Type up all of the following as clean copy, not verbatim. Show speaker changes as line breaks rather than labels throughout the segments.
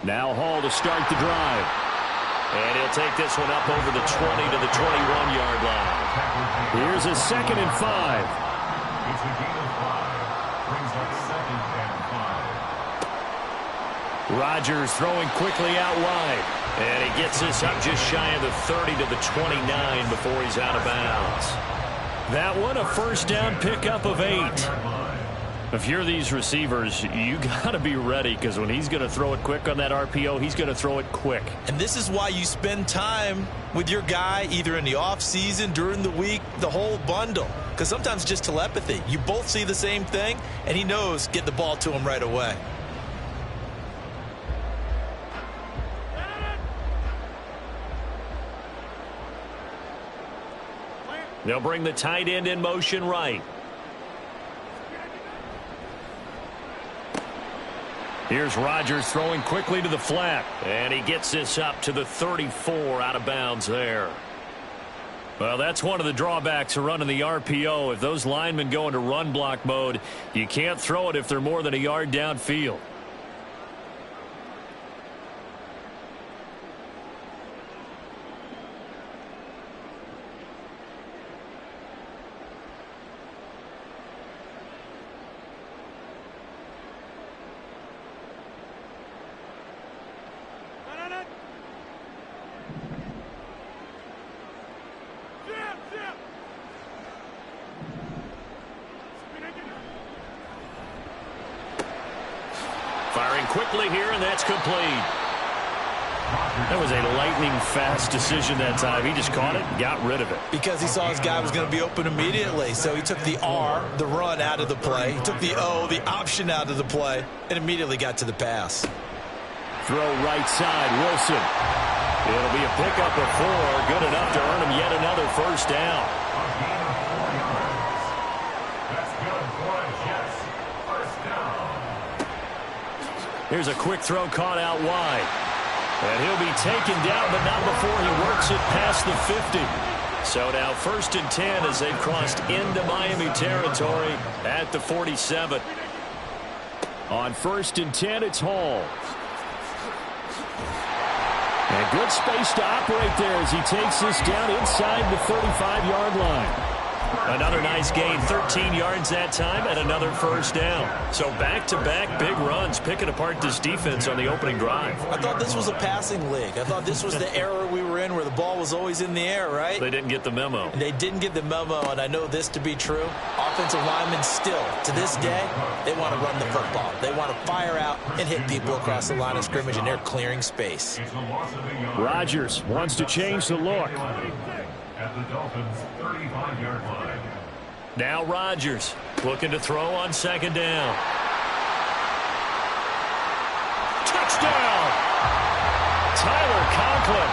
Now Hall to start the drive. And he'll take this one up over the 20 to the 21-yard line. Here's a 2nd and 5.
It's a gain of 5. Brings up 2nd and 5.
Rodgers throwing quickly out wide. And he gets this up just shy of the 30 to the 29 before he's out of bounds. That one a first down pickup of 8. If you're these receivers, you got to be ready, because when he's going to throw it quick on that RPO, he's going to throw it quick.
And this is why you spend time with your guy either in the offseason, during the week, the whole bundle. Because sometimes just telepathy. You both see the same thing, and he knows get the ball to him right away.
They'll bring the tight end in motion right. Here's Rodgers throwing quickly to the flat. And he gets this up to the 34 out of bounds there. Well, that's one of the drawbacks of running the RPO. If those linemen go into run block mode, you can't throw it if they're more than a yard downfield. Firing quickly here, and that's complete. That was a lightning-fast decision that time. He just caught it and got rid of it.
Because he saw his guy was going to be open immediately. So he took the R, the run, out of the play. He took the O, the option, out of the play, and immediately got to the pass.
Throw right side, Wilson. It'll be a pickup of 4. Good enough to earn him yet another first down. Here's a quick throw caught out wide. And he'll be taken down, but not before he works it past the 50. So now 1st and 10 as they've crossed into Miami territory at the 47. On 1st and 10, it's Hall. And good space to operate there as he takes this down inside the 35-yard line. Another nice gain, 13 yards that time, and another first down. So back-to-back big runs, picking apart this defense on the opening drive.
I thought this was a passing league. I thought this was the era we were in where the ball was always in the air, right?
They didn't get the memo.
They didn't get the memo, and I know this to be true. Offensive linemen still, to this day, they want to run the football. They want to fire out and hit people across the line of scrimmage, and they're clearing space.
Rodgers wants to change the look.
At the Dolphins' 35-yard line.
Now Rodgers looking to throw on 2nd down. Touchdown! Tyler Conklin,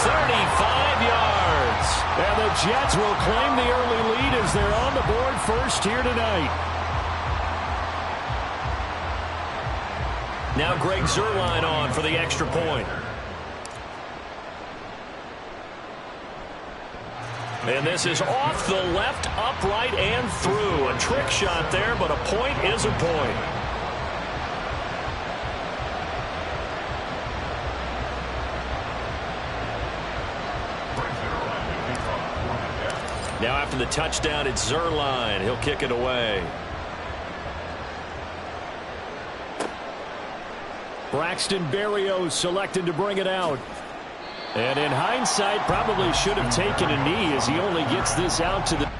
35 yards. And the Jets will claim the early lead as they're on the board first here tonight. Now Greg Zuerlein on for the extra point. And this is off the left, upright, and through. A trick shot there, but a point is a point. Now after the touchdown, it's Zuerlein. He'll kick it away. Braxton Berrios selected to bring it out. And in hindsight, probably should have taken a knee as he only gets this out to the...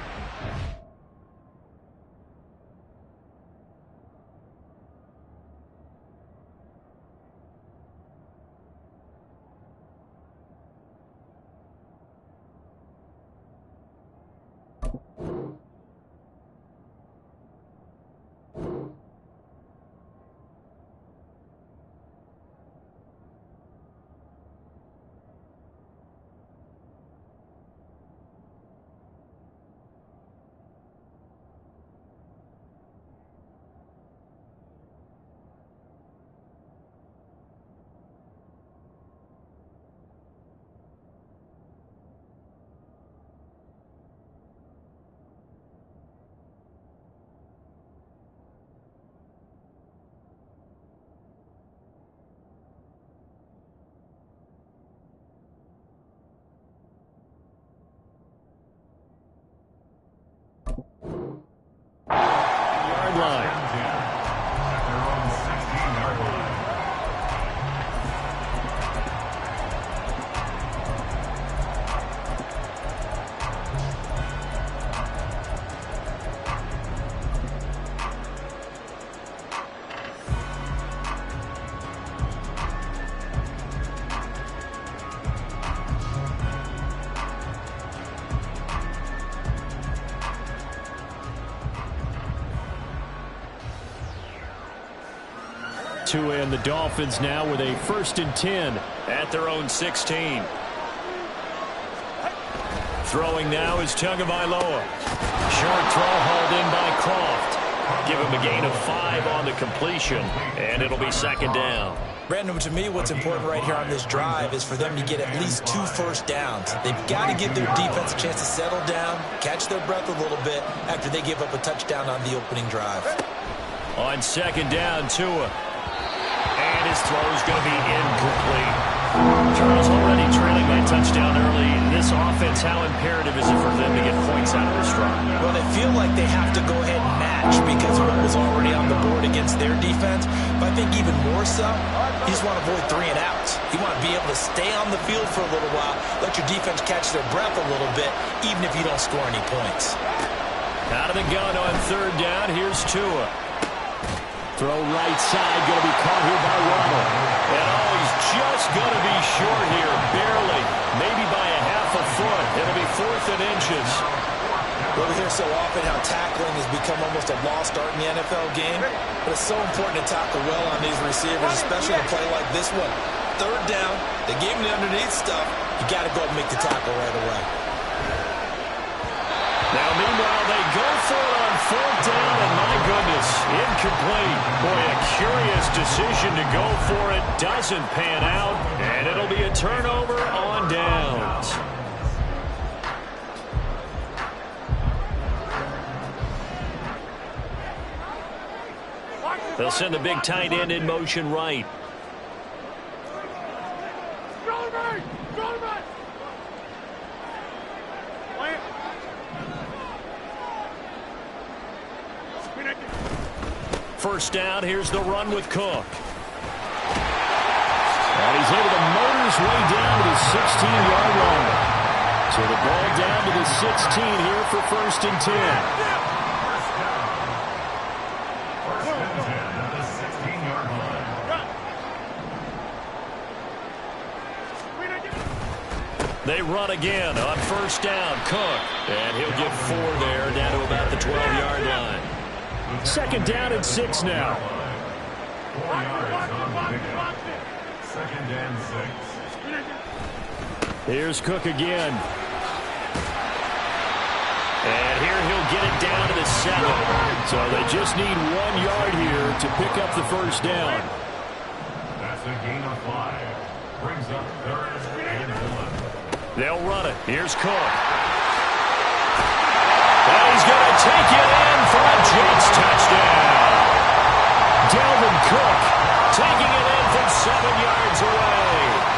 Yard line.
At their own 16-yard line.
And the Dolphins now with a 1st and 10 at their own 16. Throwing now is Tagovailoa. Short throw hauled in by Croft. Give him a gain of 5 on the completion, and it'll be 2nd down.
Brandon, to me, what's important right here on this drive is for them to get at least 2 first downs. They've got to give their defense a chance to settle down, catch their breath a little bit after they give up a touchdown on the opening drive.
On 2nd down, Tua. And his throw is going to be incomplete. Charles already trailing that touchdown early. This offense, how imperative is it for them to get points out of this drive?
Well, they feel like they have to go ahead and match because of what was already on the board against their defense. But I think even more so, you just want to avoid 3 and outs. You want to be able to stay on the field for a little while, let your defense catch their breath a little bit, even if you don't score any points.
Out of the gun on 3rd down, here's Tua. Throw right side, going to be caught here by Waddle. And he's just going to be short here, barely, maybe by a half a foot. It'll be 4th and inches.
Well, we hear so often how tackling has become almost a lost art in the NFL game, but it's so important to tackle well on these receivers, especially in a play like this one. 3rd down, they gave him the underneath stuff. You got to go and make the tackle right away.
Now, meanwhile, they go for it on 4th down, and my goodness, incomplete. Boy, a curious decision to go for it. Doesn't pan out, and it'll be a turnover on downs. They'll send the big tight end in motion right. First down, here's the run with Cook. And he's able to motor his way down to the 16-yard line. So the ball down to the 16 here for 1st and 10. They run again on 1st down. Cook. And he'll get 4 there, down to about the 12-yard line. 2nd down and 6 now.
4 yards on the pickup. 2nd and 6.
Here's Cook again. And here he'll get it down to the 7. So they just need 1 yard here to pick up the 1st down.
That's a gain of 5. Brings up 3rd and 1.
They'll run it. Here's Cook. And he's going to take it in for a Jets touchdown. Dalvin Cook taking it in from 7 yards away.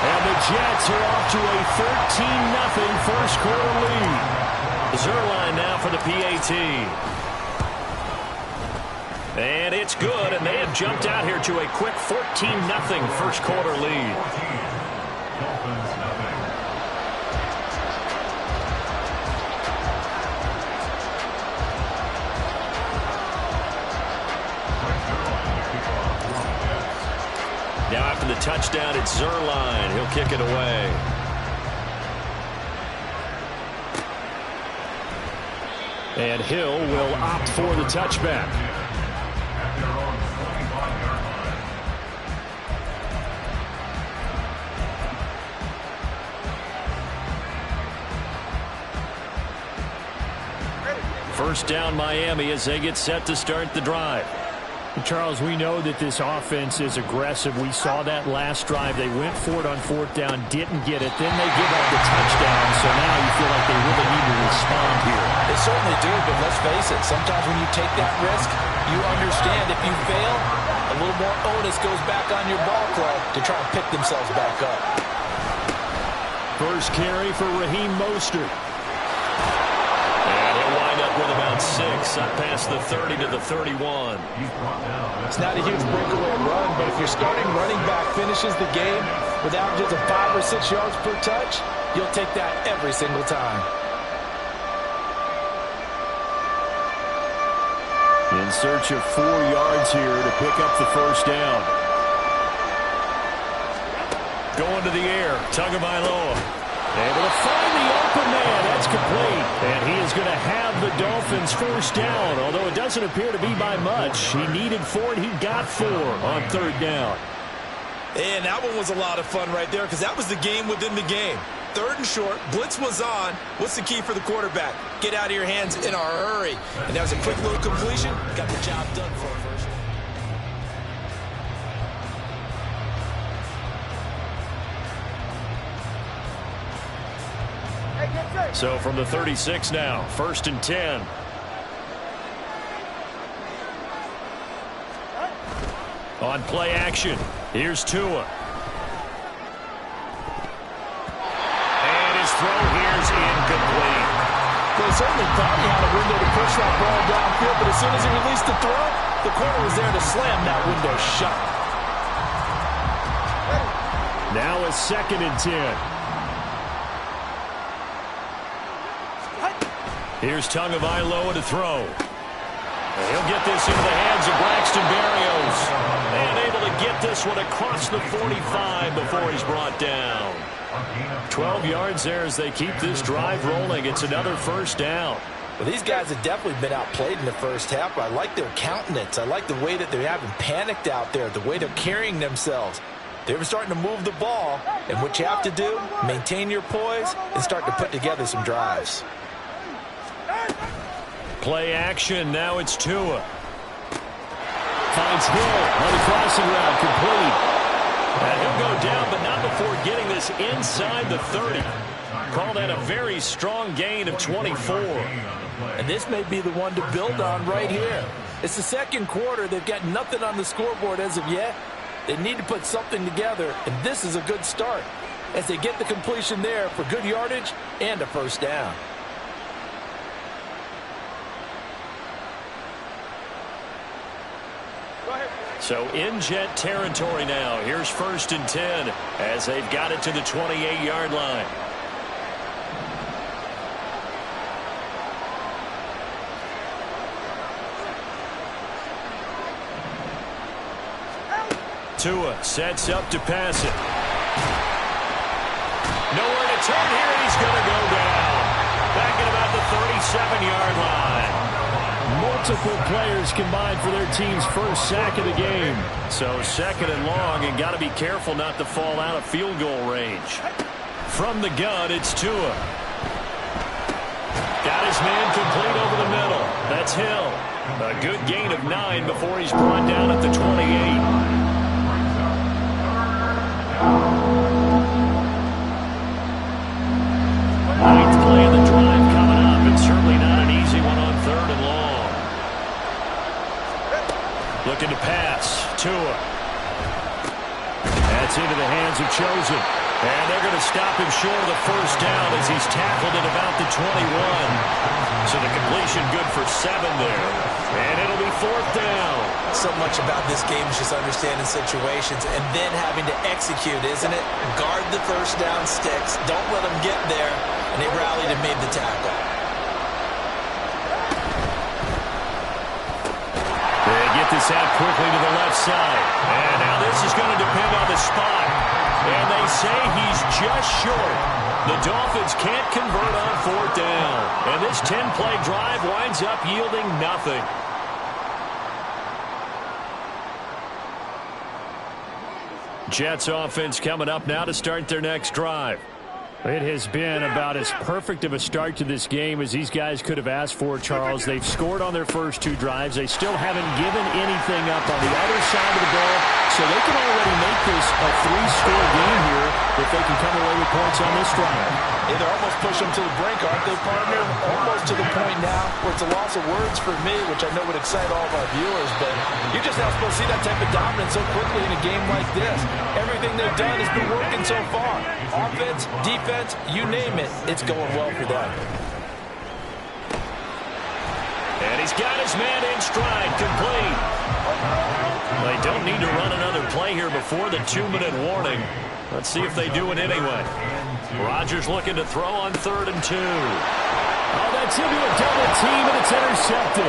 And the Jets are off to a 13-0 first quarter lead. Zerline now for the PAT. And it's good, and they have jumped out here to a quick 14-0 first quarter lead.
Dolphins nothing.
Now after the touchdown, it's Zerline. He'll kick it away. And Hill will opt for the touchback.
At their own 25-yard line.
First down Miami as they get set to start the drive.
Charles, we know that this offense is aggressive. We saw that last drive. They went for it on 4th down, didn't get it. Then they give up the touchdown. So now you feel like they really need to respond here.
They certainly do, but let's face it. Sometimes when you take that risk, you understand if you fail, a little more onus goes back on your ball club to try and pick themselves back up.
First carry for Raheem Mostert. And he'll wind up with about 6 up past the 30 to the 31.
It's not a huge breakaway run, but if your starting running back finishes the game with averages of 5 or 6 yards per touch, you'll take that every single time.
In search of 4 yards here to pick up the first down.
Going to the air, Tagovailoa. Able to find the open man. That's complete. And he is going to have the Dolphins first down, although it doesn't appear to be by much. He needed 4, and he got 4 on 3rd down.
And that one was a lot of fun right there because that was the game within the game. 3rd and short, blitz was on. What's the key for the quarterback? Get out of your hands in a hurry. And that was a quick little completion. Got the job done for him first.
So from the 36 now, 1st and 10. On play action, here's Tua. And his throw here's incomplete.
They certainly thought he had a window to push that ball downfield, but as soon as he released the throw, the corner was there to slam that window shut.
Now a 2nd and 10.
Here's Tagovailoa to throw. And he'll get this into the hands of Braxton Berrios. And able to get this one across the 45 before he's brought down. 12 yards there as they keep this drive rolling. It's another first down.
Well, these guys have definitely been outplayed in the first half, but I like their countenance. I like the way that they haven't panicked out there, the way they're carrying themselves. They were starting to move the ball, and what you have to do, maintain your poise and start to put together some drives.
Play action, now it's Tua.
Finds Hill on the crossing route, complete.
And he'll go down, but not before getting this inside the 30. Call that a very strong gain of 24.
And this may be the one to build on right here. It's the 2nd quarter. They've got nothing on the scoreboard as of yet. They need to put something together, and this is a good start as they get the completion there for good yardage and a first down.
So in Jet territory now. Here's 1st and 10 as they've got it to the 28-yard line. Tua sets up to pass it. Nowhere to turn here, and he's going to go down. Back at about the 37-yard line.
Multiple players combined for their team's first sack of the game.
So 2nd and long, and got to be careful not to fall out of field goal range. From the gun, it's Tua. Got his man complete over the middle. That's Hill. A good gain of 9 before he's brought down at the 28. Ninth play of the drive coming up, and certainly not an easy one on 3rd and long. Looking to pass. Tua. That's into the hands of Chosen. And they're going to stop him short of the first down as he's tackled at about the 21. So the completion good for 7 there. And it'll be 4th down.
So much about this game is just understanding situations and then having to execute, isn't it? Guard the first down sticks. Don't let them get there. And they rallied and made the tackle.
They get this out quickly to the left side. And now this is going to depend on the spot. And they say he's just short. The Dolphins can't convert on 4th down. And this 10-play drive winds up yielding nothing. Jets offense coming up now to start their next drive.
It has been about as perfect of a start to this game as these guys could have asked for, Charles. They've scored on their first 2 drives. They still haven't given anything up on the other side of the ball, so they can already make this a 3-score game here if they can come away with points on this drive.
Yeah, they're almost pushing them to the brink, aren't they, partner? Almost to the point now where it's a loss of words for me, which I know would excite all of our viewers, but you're just not supposed to see that type of dominance so quickly in a game like this. Everything they've done has been working so far. Offense, defense, you name it, it's going well for them.
he's got his man in stride, complete. They don't need to run another play here before the 2-minute warning. Let's see if they do it anyway. Rodgers looking to throw on 3rd and 2.
Oh, that's into a double team, and it's intercepted.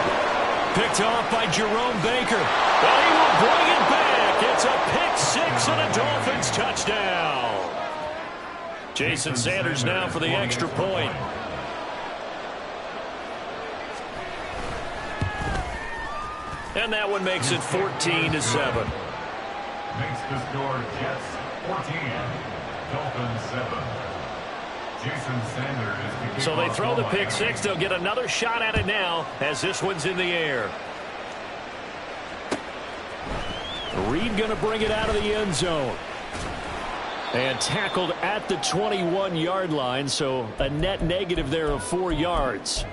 Picked off by Jerome Baker. Well, he will bring it back. It's a pick-6 and a Dolphins touchdown. Jason Sanders now for the extra point. And that one makes it 14-7.
Makes the score Jets 14, Dolphins 7. Jason Sanders.
So they throw the pick-6. They'll get another shot at it now as this one's in the air.
Reed going to bring it out of the end zone. And tackled at the 21-yard line, so a net negative there of 4 yards.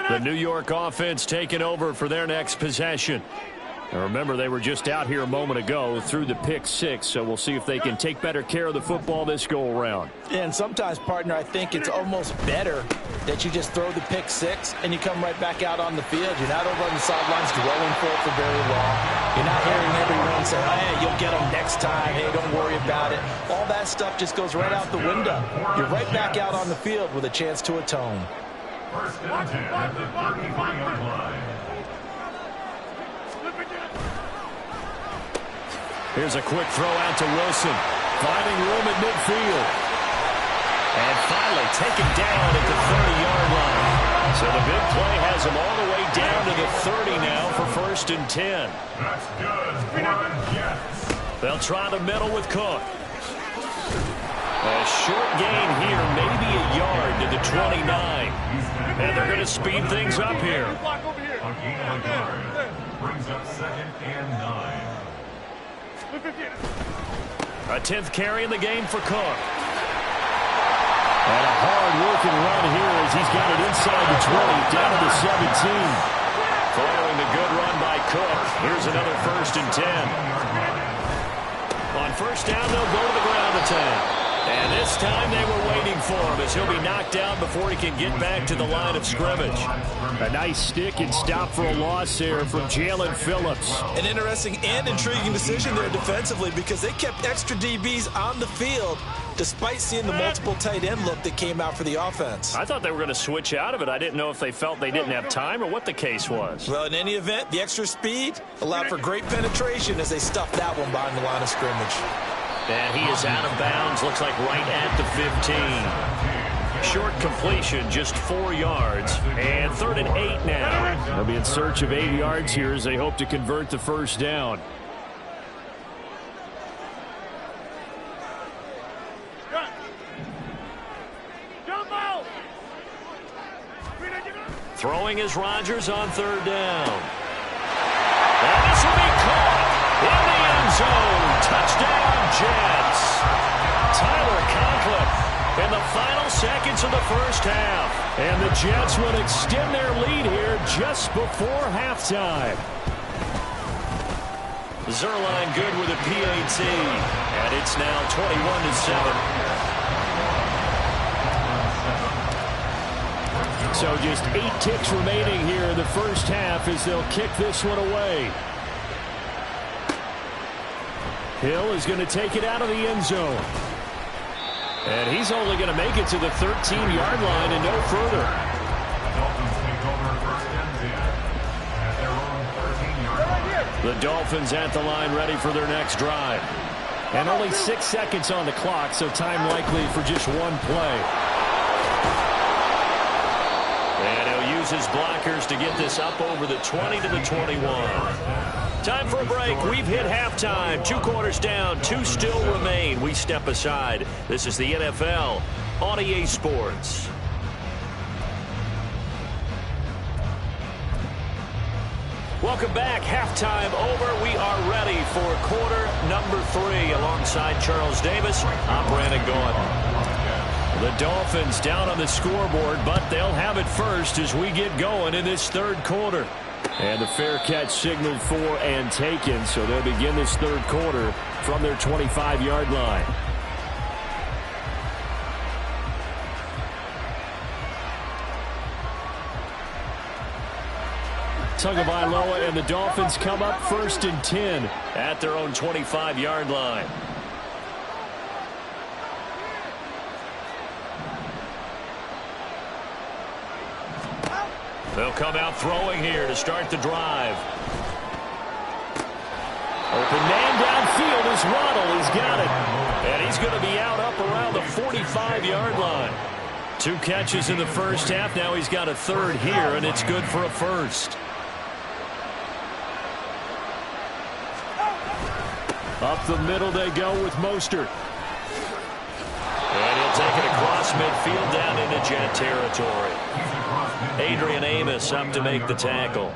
The New York offense taking over for their next possession. Now remember, they were just out here a moment ago through the pick-6, so we'll see if they can take better care of the football this go-around.
And sometimes, partner, I think it's almost better that you just throw the pick-6 and you come right back out on the field. You're not over on the sidelines dwelling for very long. You're not hearing everyone say, hey, you'll get them next time. Hey, don't worry about it. All that stuff just goes right out the window. You're right back out on the field with a chance to atone.
First and 10 at the 35-yard line.
Here's a quick throw out to Wilson. Finding room at midfield. And finally taken down at the 30-yard line. So the big play has him all the way down to the 30 now for 1st and 10.
That's good for the Jets.
They'll try the middle with Cook. A short gain here, maybe a yard to the 29. And they're going to speed things up here.
A gain of a yard brings up 2nd and 9.
A 10th carry in the game for Cook.
And a hard-working run here as he's got it inside the 20, down to the 17.
Following the good run by Cook, here's another 1st and 10. On 1st down, they'll go to the ground attack. And this time they were waiting for him as he'll be knocked down before he can get back to the line of scrimmage.
A nice stick and stop for a loss there from Jalen Phillips.
An interesting and intriguing decision there defensively because they kept extra DBs on the field despite seeing the multiple tight end look that came out for the offense.
I thought they were going to switch out of it. I didn't know if they felt they didn't have time or what the case was.
Well, in any event, the extra speed allowed for great penetration as they stuffed that one behind the line of scrimmage.
And he is out of bounds, looks like right at the 15. Short completion, just 4 yards. And 3rd and 8 now.
They'll be in search of 8 yards here as they hope to convert the 1st down.
Throwing is Rodgers on 3rd down. And this will be caught in the end zone. Touchdown, Jets. Tyler Conklin in the final seconds of the 1st half.
And the Jets will extend their lead here just before halftime.
Zerline good with a PAT. And it's now 21-7.
So just 8 ticks remaining here in the 1st half as they'll kick this one away. Hill is going to take it out of the end zone. And he's only going to make it to the 13-yard line and no further.
Dolphins take over 1st and 10 at their own 13-yard line.
The Dolphins at the line ready for their next drive. And only 6 seconds on the clock, so time likely for just one play.
And he'll use his blockers to get this up over the 20 to the 21. Time for a break. We've hit halftime. 2 quarters down. 2 still remain. We step aside. This is the NFL on EA Sports. Welcome back. Halftime over. We are ready for quarter number 3 alongside Charles Davis. I'm Brandon Gaudin. The Dolphins down on the scoreboard, but they'll have it first as we get going in this 3rd quarter.
And the fair catch signaled for and taken, so they'll begin this third quarter from their 25-yard line. Tagovailoa and the Dolphins come up 1st and 10
at their own 25-yard line. They'll come out throwing here to start the drive.
Open man downfield is Waddle. He's got it. And he's going to be out up around the 45-yard line. 2 catches in the first half. Now he's got a third here, and it's good for a first. Up the middle they go with Mostert.
And he'll take it across midfield down into jet territory. Adrian Amos up to make the tackle.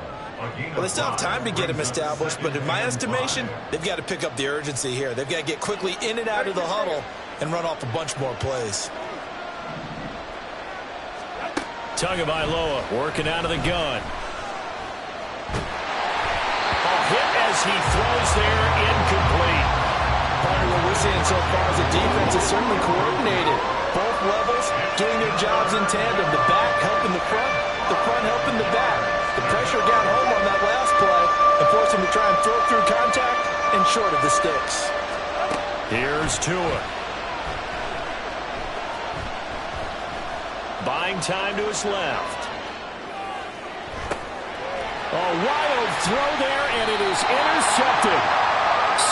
Well, they still have time to get him established, but in my estimation, they've got to pick up the urgency here. They've got to get quickly in and out of the huddle and run off a bunch more plays.
Tagovailoa working out of the gun.
A hit as he throws there, incomplete.
Partner, what we're seeing so far is the defense is certainly coordinated. Both levels doing their jobs in tandem. The back helping the front helping the back. The pressure got home on that last play and forced him to try and throw through contact and short of the sticks.
Here's Tua.
Buying time to his left.
A wild throw there, and it is intercepted.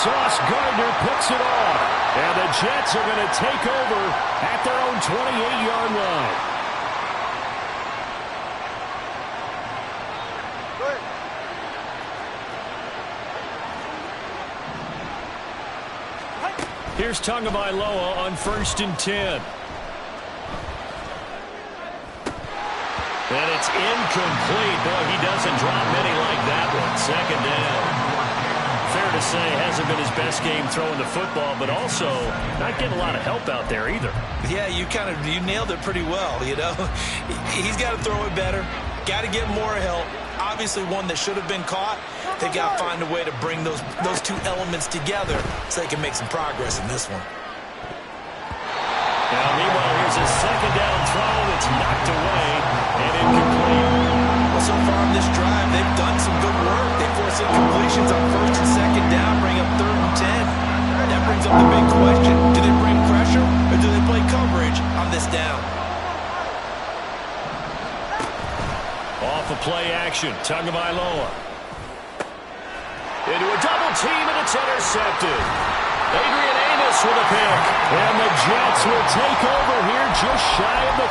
Sauce Gardner picks it off. And the Jets are going to take over at their own 28-yard line. Here's Tagovailoa on 1st and 10.
And it's incomplete. Boy, he doesn't drop many like that one. 2nd down. Fair to say, hasn't been his best game throwing the football, but also not getting a lot of help out there either.
Yeah, you nailed it pretty well, you know. He's got to throw it better. Got to get more help. Obviously one that should have been caught. They've got to find a way to bring those two elements together so they can make some progress in this one.
Now, meanwhile, here's a 2nd down throw that's knocked away and incomplete.
Well, so far in this drive, they've done some good work. They force incompletions on 1st and 2nd down, bring up 3rd and 10. That brings up the big question. Do they bring pressure or do they play coverage on this down?
Off of play action, Tagovailoa. Into a double team, and it's intercepted. Adrian Amos with a pick. And the Jets will take over here just shy of the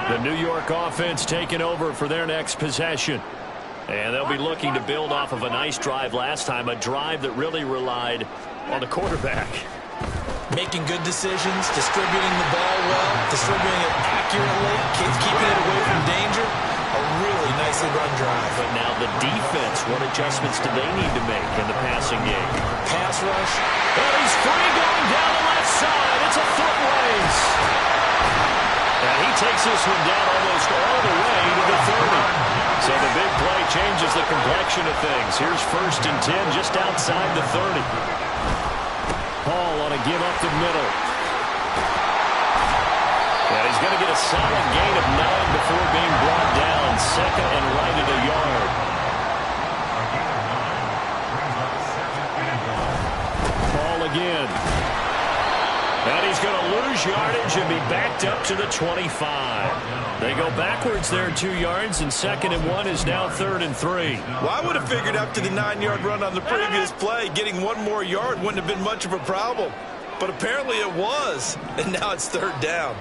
30. The New York offense taking over for their next possession. And they'll be looking to build off of a nice drive last time, a drive that really relied on the quarterback.
Making good decisions, distributing the ball well, distributing it accurately, keeping it away from danger. A really nicely run drive.
But now the defense, what adjustments do they need to make in the passing game?
Pass rush.
And he's free going down the left side. It's a foot race. And he takes this one down almost all the way to the 30. So the big play changes the complexion of things. Here's 1st and 10 just outside the 30.
Hall on a give up the middle.
And he's going to get a solid gain of 9 before being brought down. 2nd and right at a yard.
Hall again.
And he's going to lose yardage and be backed up to the 25.
They go backwards there 2 yards, and 2nd and 1 is now 3rd and 3.
Well, I would have figured after the 9-yard run on the previous play, getting 1 more yard wouldn't have been much of a problem. But apparently it was, and now it's 3rd down.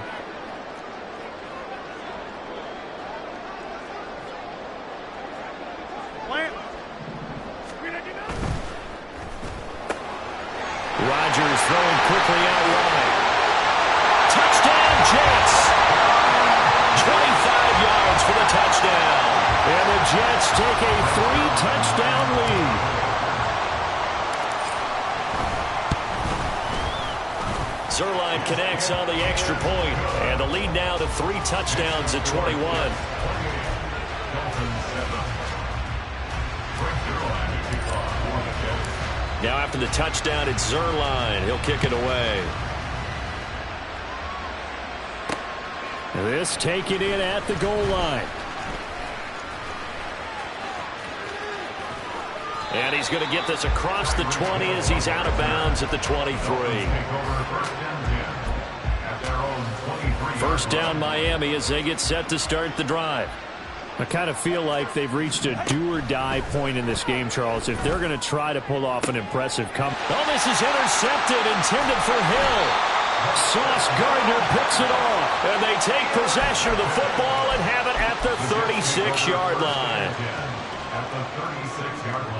Rodgers throwing quickly out wide. Touchdown, Jets!
25 yards for the touchdown.
And the Jets take a 3-touchdown lead.
Zuerlein connects on the extra point, and the lead now to 3 touchdowns at 21. Now after the touchdown, it's Zuerlein. He'll kick it away.
This taken in at the goal line.
And he's going to get this across the 20 as he's out of bounds at the 23. First down Miami as they get set to start the drive.
I kind of feel like they've reached a do-or-die point in this game, Charles, if they're going to try to pull off an impressive comeback.
Oh, this is intercepted, intended for Hill.
Sauce Gardner picks it off.
And they take possession of the football and have it at the 36-yard line.
At the 36-yard line.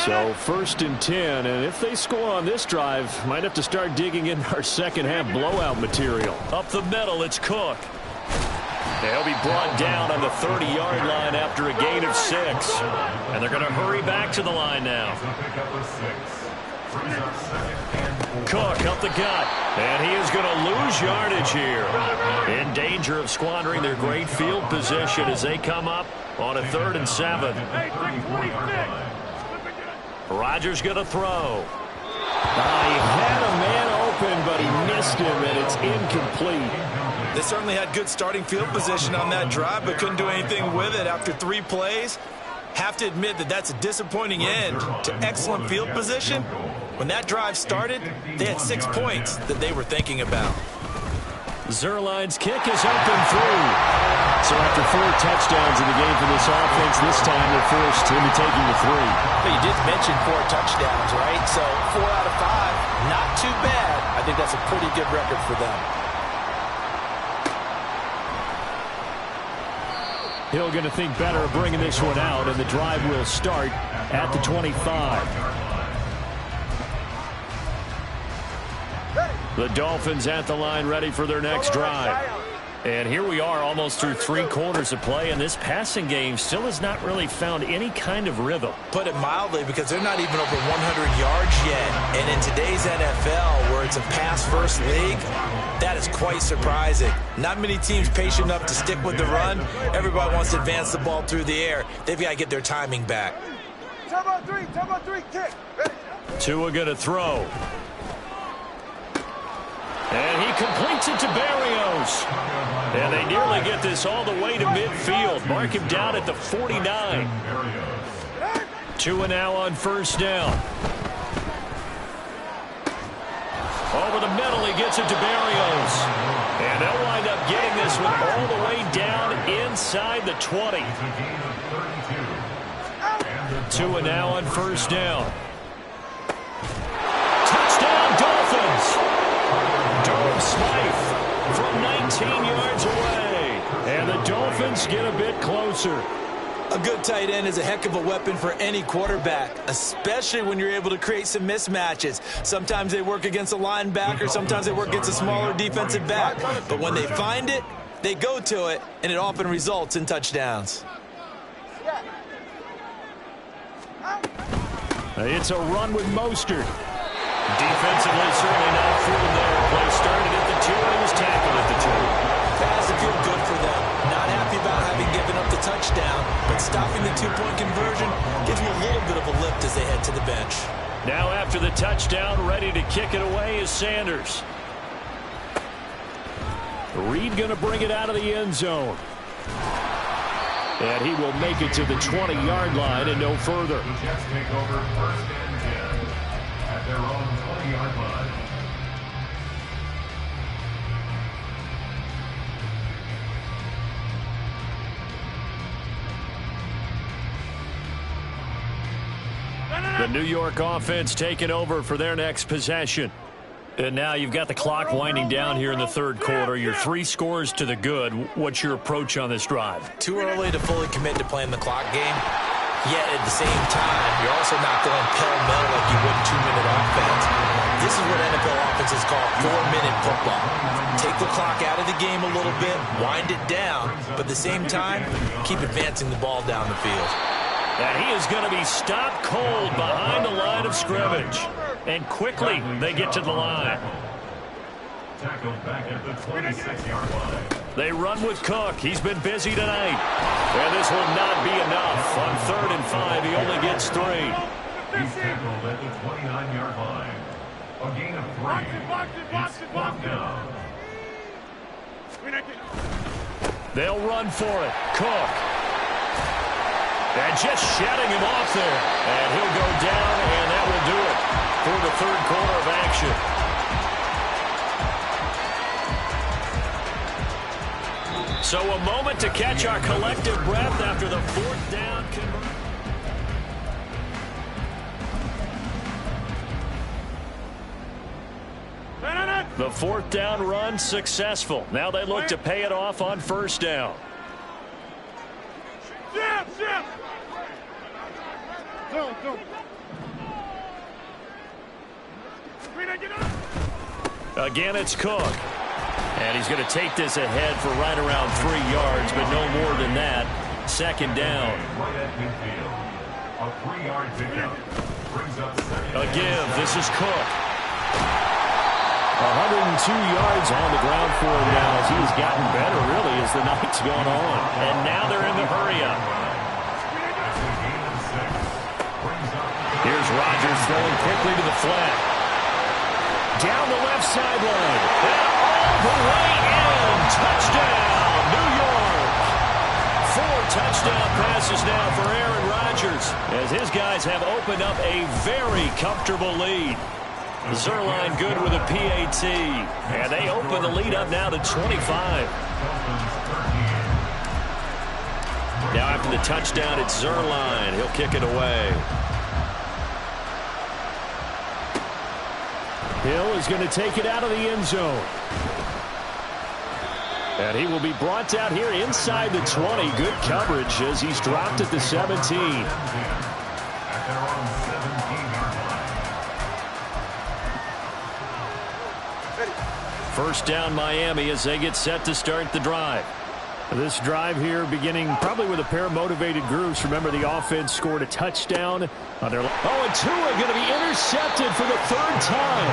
So 1st and 10, and if they score on this drive, might have to start digging in our second-half blowout material.
Up the middle, it's Cook. They'll be brought down on the 30-yard line after a gain of 6. And they're going to hurry back to the line now. Cook up the gut. And he is going to lose yardage here. In danger of squandering their great field position as they come up on a 3rd and 7. Rodgers going to throw.
He had a man open, but he missed him, and it's incomplete.
They certainly had good starting field position on that drive, but couldn't do anything with it after 3 plays. Have to admit that that's a disappointing end to excellent field position. When that drive started, they had 6 points that they were thinking about.
Zuerlein's kick is up and through. So after 4 touchdowns in the game for this offense, this time they're forced into taking the 3.
But you did mention 4 touchdowns, right? So 4 out of 5, not too bad. I think that's a pretty good record for them.
Hill going to think better of bringing this one out, and the drive will start at the 25. The Dolphins at the line, ready for their next drive. And here we are almost through 3 quarters of play, and this passing game still has not really found any kind of rhythm.
Put it mildly, because they're not even over 100 yards yet. And in today's NFL, where it's a pass-first league, that is quite surprising. Not many teams patient enough to stick with the run. Everybody wants to advance the ball through the air. They've got to get their timing back.
Turbo 3, kick.
Tua going to throw. And he completes it to Berrios. And they nearly get this all the way to midfield. Mark him down at the 49. Tua now on 1st down. Over the middle, he gets it to Berrios. And they'll wind up getting this one all the way down inside the 20. Tua now on 1st down. Touchdown, Dolphins! Durham Smythe from 19 yards away. And the Dolphins get a bit closer.
A good tight end is a heck of a weapon for any quarterback, especially when you're able to create some mismatches. Sometimes they work against a linebacker, sometimes they work against a smaller defensive back. But when they find it, they go to it, and it often results in touchdowns.
It's a run with Mostert.
Defensively, certainly not fooled there. Play started at the 2, and he was tackled at the 2.
That doesn't feel good for them. Not happy about having given up the touchdown, but stopping the 2-point conversion gives them a little bit of a lift as they head to the bench.
Now after the touchdown, ready to kick it away is Sanders.
Reed going to bring it out of the end zone. And he will make it to the 20-yard line and no further.
The Jets take over 1st and 10 at their own 20-yard line.
The New York offense taking over for their next possession. And now you've got the clock winding down here in the 3rd quarter. You're 3 scores to the good. What's your approach on this drive?
Too early to fully commit to playing the clock game. Yet at the same time, you're also not going pell-mell like you would in 2-minute offense. This is what NFL offenses call 4-minute football. Take the clock out of the game a little bit, wind it down, but at the same time, keep advancing the ball down the field.
And he is going to be stopped cold behind the line of scrimmage. And quickly they get to the line.
Tackled back at the 26-yard line.
They run with Cook. He's been busy tonight. And this will not be enough. On 3rd and 5, he only gets 3.
He's tackled at the 29-yard line. A gain of 3. It's 4th down.
They'll run for it. Cook. And just shutting him off there. And he'll go down, and that will do it for the 3rd quarter of action. So a moment to catch our collective breath after the 4th down conversion. The 4th down run successful. Now they look to pay it off on 1st down. Again, it's Cook. And he's going to take this ahead for right around 3 yards, but no more than that. 2nd down.
Right at midfield. A 3-yard pickup. Brings up 2nd.
Again, this is Cook. 102 yards on the ground for him now as he's gotten better, really, as the night's gone on. And now they're in the hurry-up. Here's Rodgers throwing quickly to the flat. Down the left sideline. And all the way in. Touchdown, New York. 4 touchdown passes now for Aaron Rodgers as his guys have opened up a very comfortable lead. Zerline good with a PAT. And they open the lead up now to 25. Now after the touchdown, it's Zerline. He'll kick it away.
Hill is going to take it out of the end zone. And he will be brought down here inside the 20. Good coverage as he's dropped at the 17.
First down Miami as they get set to start the drive.
This drive here beginning probably with a pair of motivated groups. Remember, the offense scored a touchdown. And Tua going to be intercepted for the 3rd time.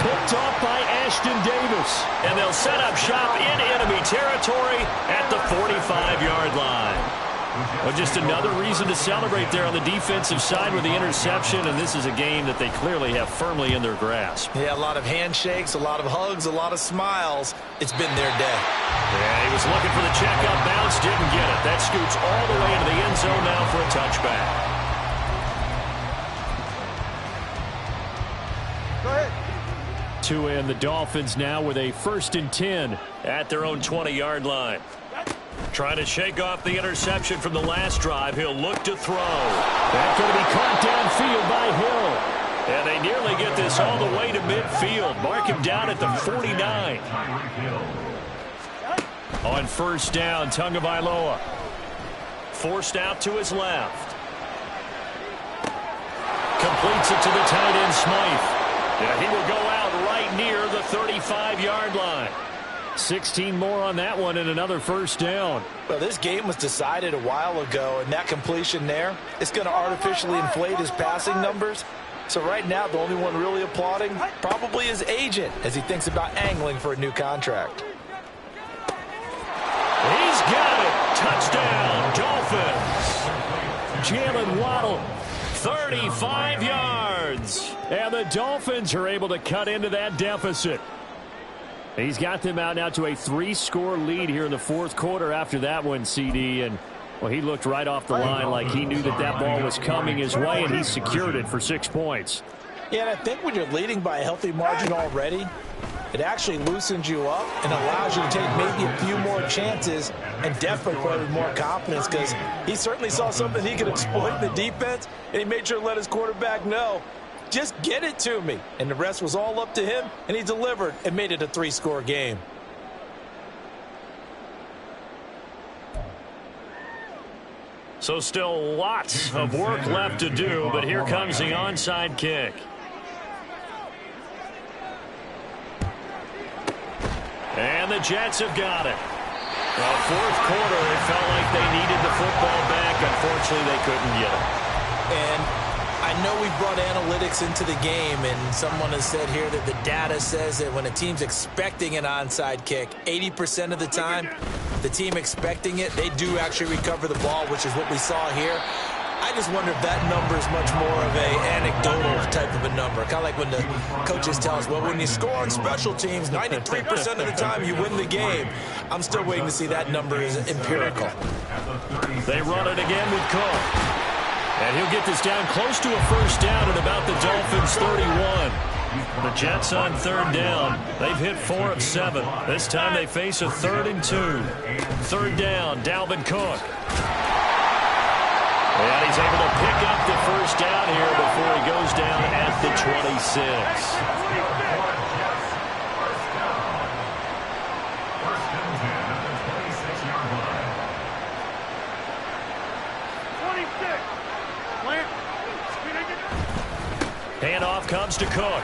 Picked off by Ashton Davis.
And they'll set up shop in enemy territory at the 45-yard line. Well, just another reason to celebrate there on the defensive side with the interception, and this is a game that they clearly have firmly in their grasp.
Yeah, a lot of handshakes, a lot of hugs, a lot of smiles. It's been their day.
Yeah, he was looking for the check up bounce, didn't get it. That scoots all the way into the end zone now for a touchback.
Go ahead.
Tua and the Dolphins now with a 1st and 10
at their own 20-yard line. Trying to shake off the interception from the last drive. He'll look to throw.
That's going to be caught downfield by Hill.
And they nearly get this all the way to midfield. Mark him down at the 49. On 1st down, Tagovailoa. Forced out to his left. Completes it to the tight end, Smythe. Yeah, he will go out right near the 35-yard line.
16 more on that one and another 1st down.
Well, this game was decided a while ago, and that completion there is going to artificially inflate his passing numbers. So right now, the only one really applauding probably his agent as he thinks about angling for a new contract.
He's got it. Touchdown, Dolphins.
Jalen Waddle.
35 yards.
And the Dolphins are able to cut into that deficit. He's got them out now to a 3-score lead here in the 4th quarter after that one, CD. And, well, he looked right off the line like he knew that that ball was coming his way, and he secured it for 6 points.
Yeah, and I think when you're leading by a healthy margin already, it actually loosens you up and allows you to take maybe a few more chances and definitely play with more confidence because he certainly saw something he could exploit in the defense, and he made sure to let his quarterback know, just get it to me. And the rest was all up to him, and he delivered and made it a 3-score game.
So still lots of work left to do, but here comes the onside kick. And the Jets have got it. Well, fourth quarter, they felt like they needed the football back. Unfortunately, they couldn't get it.
And I know we brought analytics into the game, and someone has said here that the data says that when a team's expecting an onside kick, 80% of the time, the team expecting it, they do actually recover the ball, which is what we saw here. I just wonder if that number is much more of a anecdotal type of a number. Kind of like when the coaches tell us, well, when you score on special teams, 93% of the time you win the game. I'm still waiting to see that number is empirical.
They run it again with Cook. And he'll get this down close to a first down at about the Dolphins' 31. The Jets on third down. They've hit 4 of 7. This time they face a 3rd and 2. Third down, Dalvin Cook. And he's able to pick up the first down here before he goes down at the 26. Handoff comes to Cook.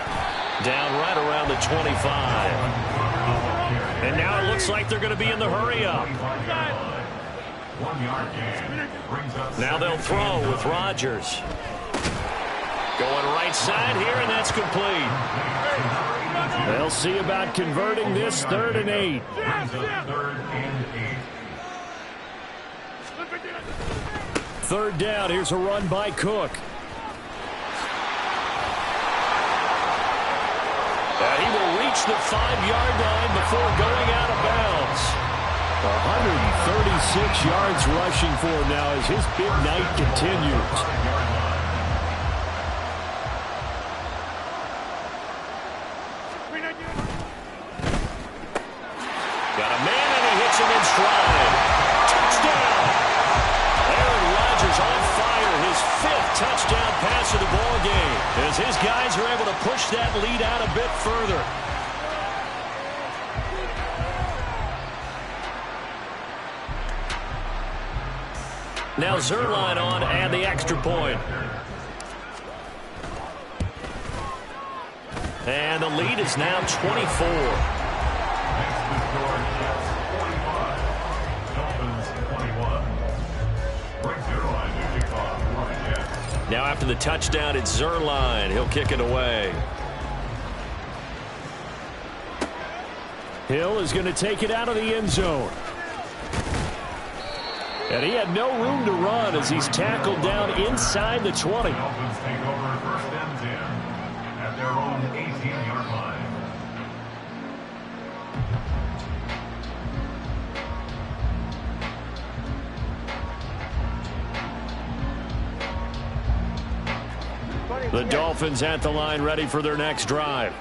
Down right around the 25. And now it looks like they're going to be in the hurry-up. Now they'll throw with Rodgers. Going right side here, and that's complete. They'll see about converting this 3rd and 8. Third down, here's a run by Cook. He will reach the 5-yard line before going out of bounds.
136 yards rushing for him now as his big night continues.
Got a man and he hits him in stride. Touchdown! Aaron Rodgers on fire. His 5th touchdown pass of the ball game as his guys are able to push that lead out a bit further. Now Zerline on and the extra point. And the lead is now 24. Now after the touchdown, it's Zerline. He'll kick it away.
Hill is going to take it out of the end zone. And he had no room to run as he's tackled down inside the 20.
Dolphins take over 1st and 10 at their own 18-yard line.
The Dolphins at the line, ready for their next drive.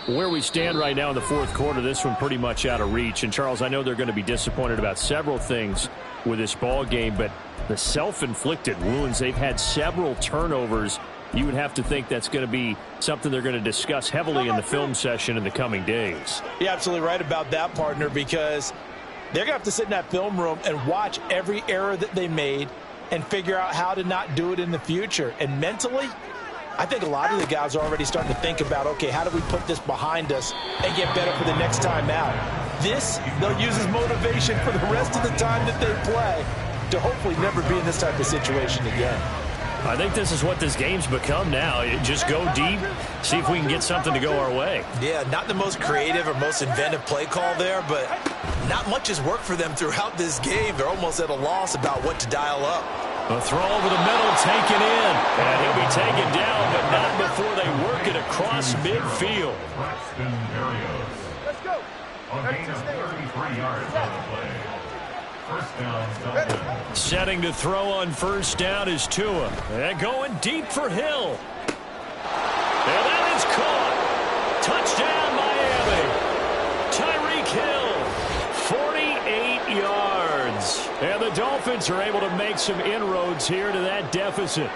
Where we stand right now in the fourth quarter, this one pretty much out of reach. And, Charles, I know they're going to be disappointed about several things with this ball game, but the self-inflicted wounds, they've had several turnovers. You would have to think that's going to be something they're going to discuss heavily in the film session in the coming days.
You're absolutely right about that, partner, because they're going to have to sit in that film room and watch every error that they made and figure out how to not do it in the future. And mentally, I think a lot of the guys are already starting to think about, okay, how do we put this behind us and get better for the next time out? This, they'll use as motivation for the rest of the time that they play to hopefully never be in this type of situation again.
I think this is what this game's become now. Just go deep, see if we can get something to go our way.
Yeah, not the most creative or most inventive play call there, but not much has worked for them throughout this game. They're almost at a loss about what to dial up.
A throw over the middle, taken in. And he'll be taken down, but not before they work it across midfield.
Let's go. A gain of 33 yards on the play. First down, Dolphins.
Setting to throw on first down is Tua. And going deep for Hill. And that is caught. Touchdown, Miami. Tyreek Hill, 48 yards. And the Dolphins are able to make some inroads here to that deficit.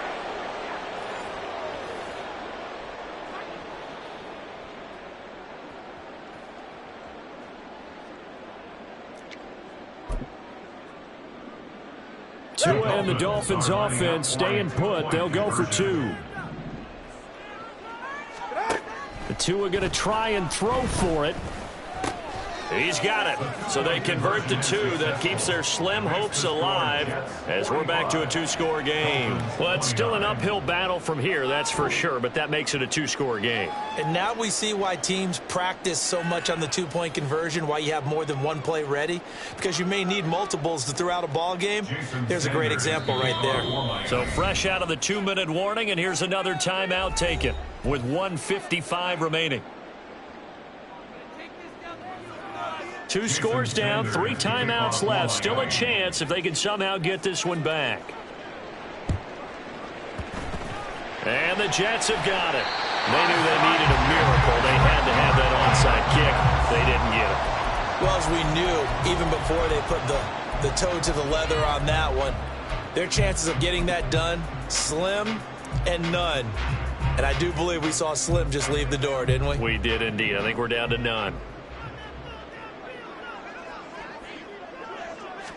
Tua and the Dolphins offense staying put. They'll go for 2. The Tua going to try and throw for it. He's got it. So they convert the 2. That keeps their slim hopes alive as we're back to a 2-score game. Well, it's still an uphill battle from here, that's for sure, but that makes it a 2-score game.
And now we see why teams practice so much on the 2-point conversion, why you have more than one play ready, because you may need multiples to throw out a ball game. There's a great example right there.
So fresh out of the 2-minute warning, and here's another timeout taken with 1:55 remaining. 2 scores down, 3 timeouts left. Still a chance if they can somehow get this one back. And the Jets have got it. They knew they needed a miracle. They had to have that onside kick. They didn't get it.
Well, as we knew, even before they put the toe to the leather on that one, their chances of getting that done, slim and none. And I do believe we saw Slim just leave the door, didn't we?
We did indeed. I think we're down to none.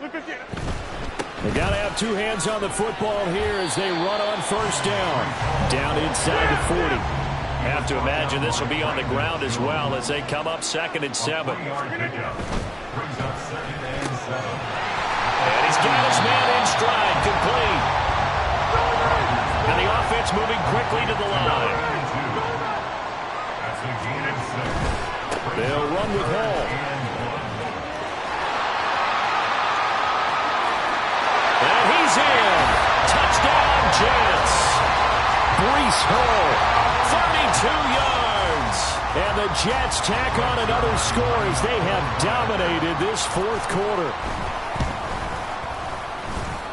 They got to have 2 hands on the football here as they run on first down. Down inside the 40. Have to imagine this will be on the ground as well as they come up 2nd and 7. And he's got his man in stride, complete. And the offense moving quickly to the line. They'll run with Hall. And he's in. Touchdown, Jets. Breece Hall, 32 yards. And the Jets tack on another score as they have dominated this 4th quarter.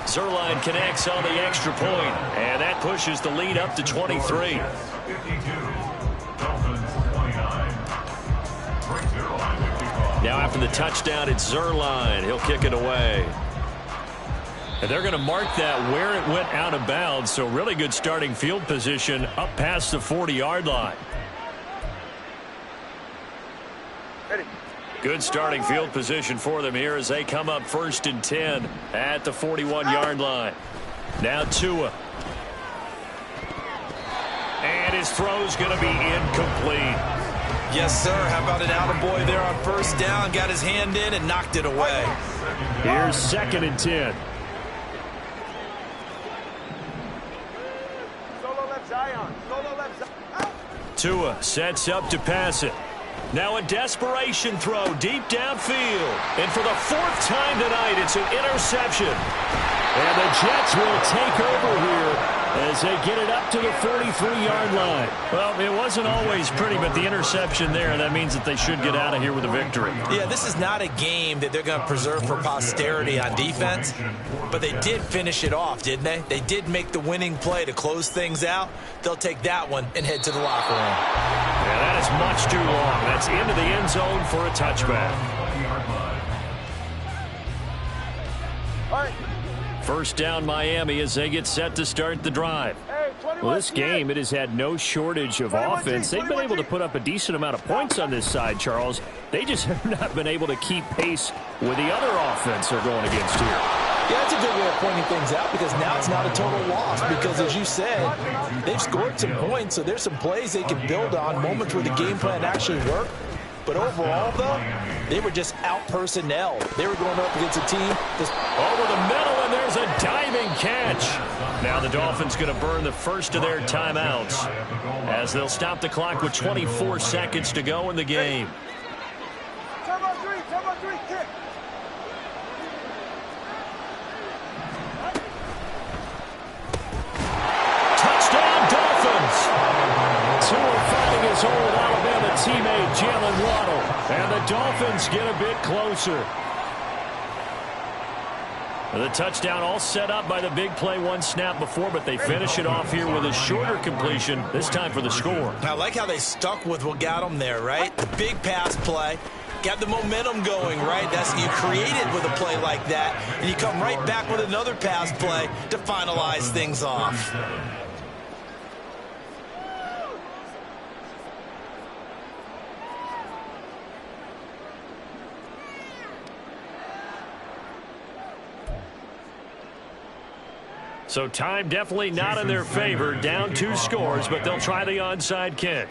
Zuerlein connects on the extra point, and that pushes the lead up to 23. Now after the touchdown, it's Zuerlein. He'll kick it away. And they're going to mark that where it went out of bounds, so really good starting field position up past the 40-yard line. Good starting field position for them here as they come up 1st and 10 at the 41-yard line. Now Tua. And his throw's going to be incomplete.
Yes, sir. How about an attaboy there on first down? Got his hand in and knocked it away.
Here's 2nd and 10.
Tua sets up to pass it. Now a desperation throw deep downfield. And for the 4th time tonight, it's an interception.
And the Jets will take over here as they get it up to the 43-yard line.
Well, it wasn't always pretty, but the interception there, that means that they should get out of here with a victory.
Yeah, this is not a game that they're going to preserve for posterity on defense, but they did finish it off, didn't they? They did make the winning play to close things out. They'll take that one and head to the locker room.
Yeah, that is much too long. That's into the end zone for a touchback.
All right.
First down Miami as they get set to start the drive.
Well, this game, it has had no shortage of offense. They've been able to put up a decent amount of points on this side, Charles. They just have not been able to keep pace with the other offense they're going against here.
Yeah, that's a good way of pointing things out because now it's not a total loss because, as you said, they've scored some points, so there's some plays they can build on, moments where the game plan actually worked. But overall, though, they were just out-personnelled. They were going up against a team that's
over the middle, and there's a diving catch. Now the Dolphins going to burn the first of their timeouts as they'll stop the clock with 24 seconds to go in the game.
Timeout 3, kick.
Touchdown, Dolphins!
Tua fighting his old Alabama teammate, Jalen Waddle. And the Dolphins get a bit closer.
The touchdown all set up by the big play one snap before, but they finish it off here with a shorter completion, this time for the score.
I like how they stuck with what got them there, right? The big pass play. Got the momentum going, right? That's you create it with a play like that, and you come right back with another pass play to finalize things off.
So time definitely not in their favor. Down 2 scores, but they'll try the onside kick.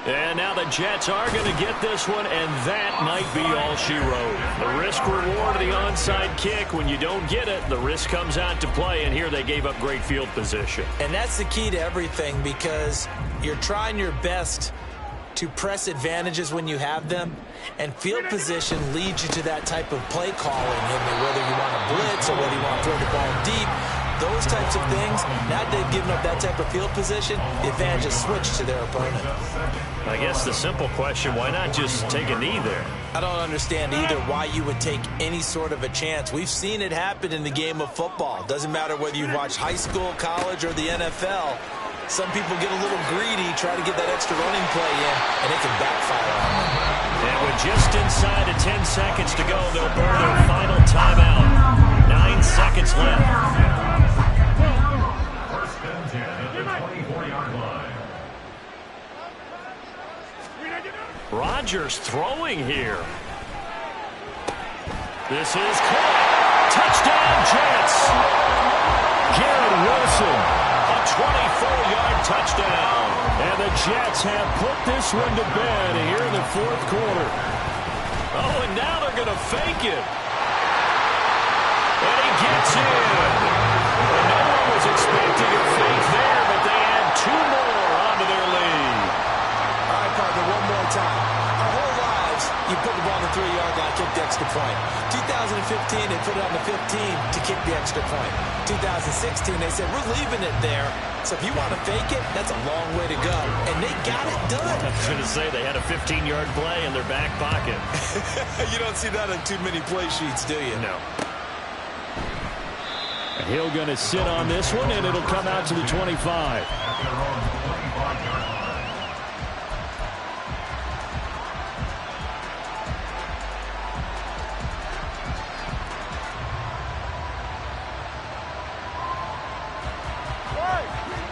And now the Jets are going to get this one, and that might be all she wrote. The risk-reward of the onside kick. When you don't get it, the risk comes out to play, and here they gave up great field position.
And that's the key to everything, because you're trying your best to press advantages when you have them, and field position leads you to that type of play calling, whether you want to blitz or whether you want to throw the ball deep. Those types of things, now that they've given up that type of field position, the advantage is switched to their opponent.
I guess the simple question, why not just take a knee there?
I don't understand either why you would take any sort of a chance. We've seen it happen in the game of football. Doesn't matter whether you watch high school, college, or the NFL. Some people get a little greedy, try to get that extra running play in, and it can backfire on them.
And with just inside of 10 seconds to go, they'll burn their final timeout. 9 seconds left.
First and 10 at the 24-yard line.
Rodgers throwing here. This is caught. Touchdown, Jets. Garrett Wilson, a 24-yard touchdown. And the Jets have put this one to bed here in the fourth quarter. Oh, and now they're going to fake it. And he gets in. And no one was expecting a fake there, but they add 2 more onto their lead.
All right, partner, one more time. Our whole lives, you put the ball on the 3-yard line, kick the extra point. 2015, they put it on the 15 to kick the extra point. 2016, they said, we're leaving it there. So if you want to fake it, that's a long way to go. And they got it done.
I was going to say, they had a 15-yard play in their back pocket.
You don't see that on too many play sheets, do you?
No.
Hill going to sit on this one, and it'll come out to the 25.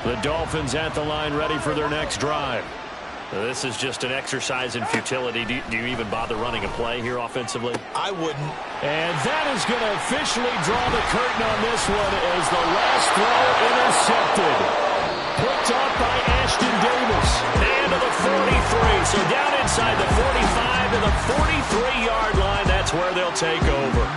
The Dolphins at the line, ready for their next drive.
This is just an exercise in futility. Do you even bother running a play here offensively?
I wouldn't.
And that is going to officially draw the curtain on this one as the last throw intercepted. Picked up by Ashton Davis.
And to the 43. So down inside the 45 to the 43-yard line. That's where they'll take over.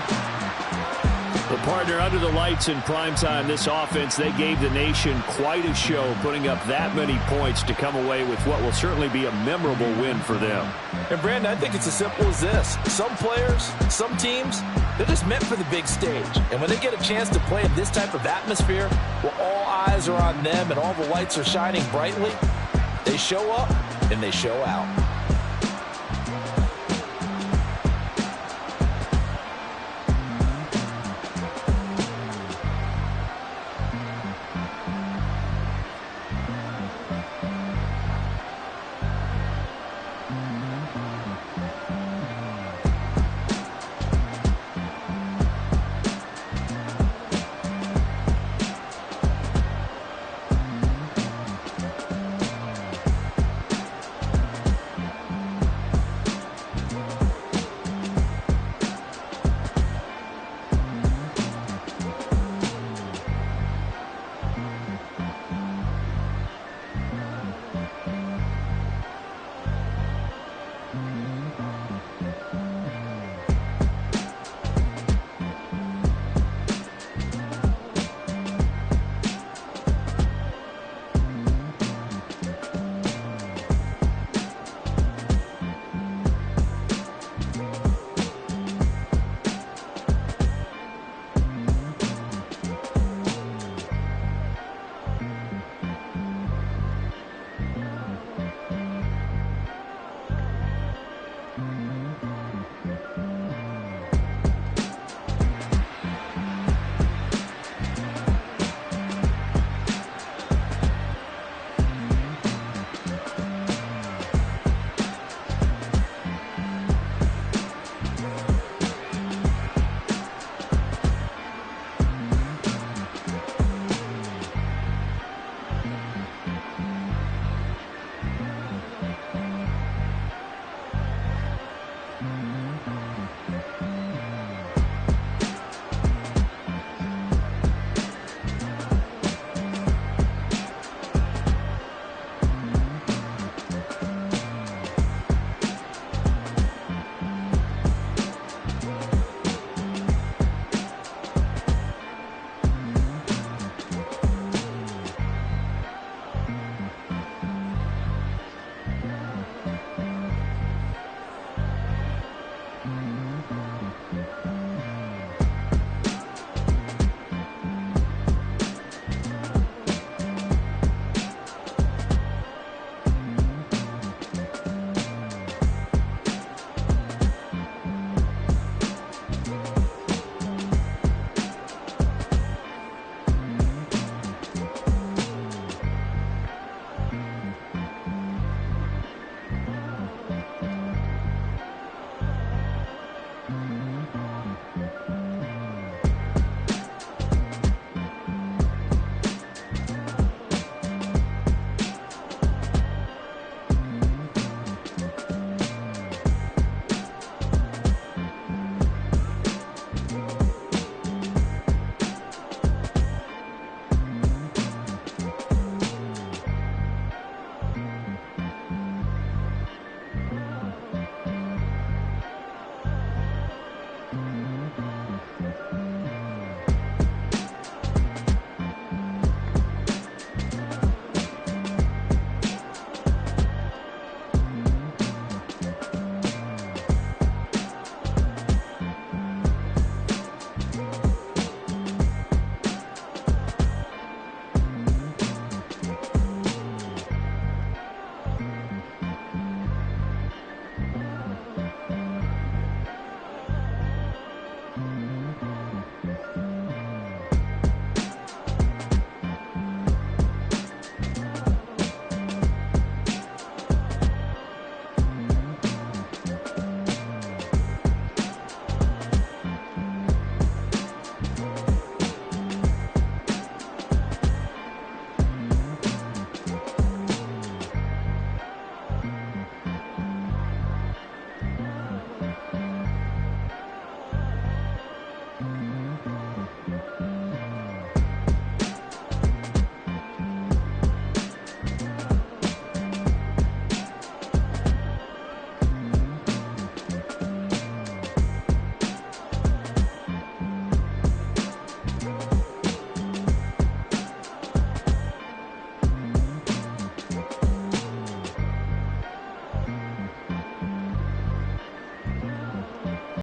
The partner under the lights in primetime, this offense, they gave the nation quite a show, putting up that many points to come away with what will certainly be a memorable win for them.
And, Brandon, I think it's as simple as this. Some players, some teams, they're just meant for the big stage. And when they get a chance to play in this type of atmosphere, where all eyes are on them and all the lights are shining brightly, they show up and they show out.